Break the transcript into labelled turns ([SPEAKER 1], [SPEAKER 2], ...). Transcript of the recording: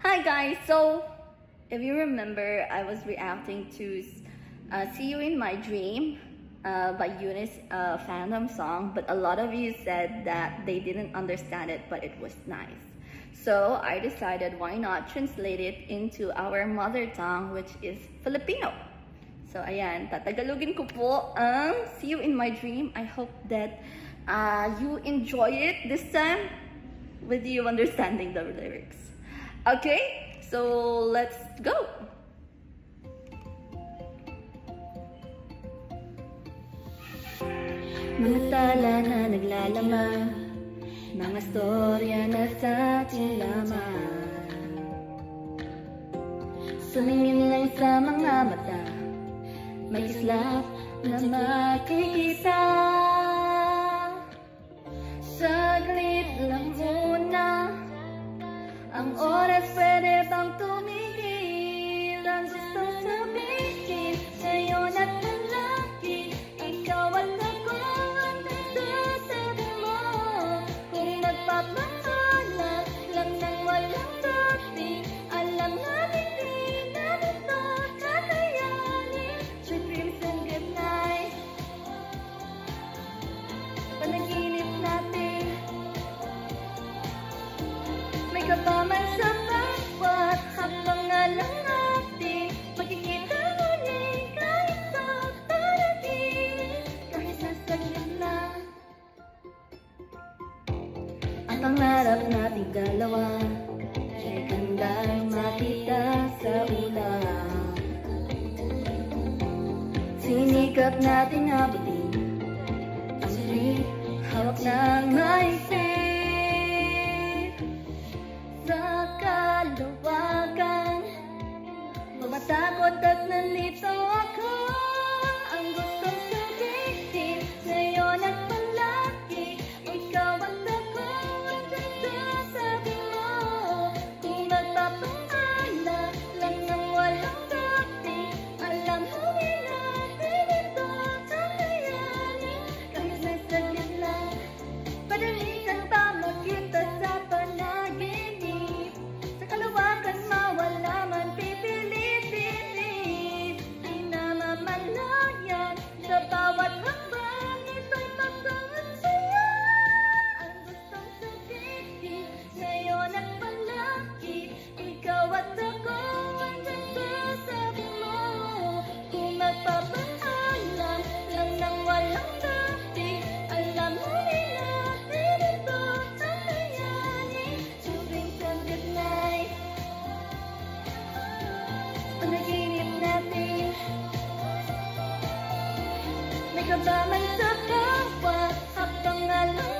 [SPEAKER 1] Hi guys, so if you remember, I was reacting to See You in My Dream by Eunice fandom song, but a lot of you said that they didn't understand it, but it was nice. So I decided why not translate it into our mother tongue, which is Filipino. So ayan, tatagalogin ko po ang See You in My Dream. I hope that you enjoy it this time with you understanding the lyrics. Okay, so let's go! Mga tala na naglalaman, mga storya na sa ating laman. Sumingin lang sa mga mata, may kislap na makikita. Saglit lang muna, ang oras pwede bang tumigil? Ang gustong sabihin sa'yo na talaki, ikaw at ako ang nagsasabi mo. Kung nagpapahalaga lang ng walang dati, alam namin di namin ito kakayanin. Sweet dreams and good night, panaginip natin. May kapaman sa bawat habang alam natin, magkikita muli kahit sa panaginip, kahit sa saglit na. Ang pangarap nating dalawa ay gandang makita sa ulan. Sinikap nating abutin ang hawak ng maisip. Sa kalawakan, matakot at nalito ako. Ang gustong sabihin ngayon at palagi, ikaw at ako ang nagsasabi mo. Kung nagpapangala lang ng walang dati, alam hangin natin ito kakayanin. Kahit sa saglit lang, padalikan pa magkita sa panaginip. Sa kalawakan mawala man pipilit-pilit, di na mamalayan sa bawat hakbang, ito'y pagtangan sa'yo. Ang gustong sabihin ngayon at palagi, ikaw at ako ang nagsasabi mo. Kung magpapaalam lang ng walang dati, alam mo rin natin ito kakayanin. Tuwing sa good night, panaginip natin. May kabaman sa bawat habang alam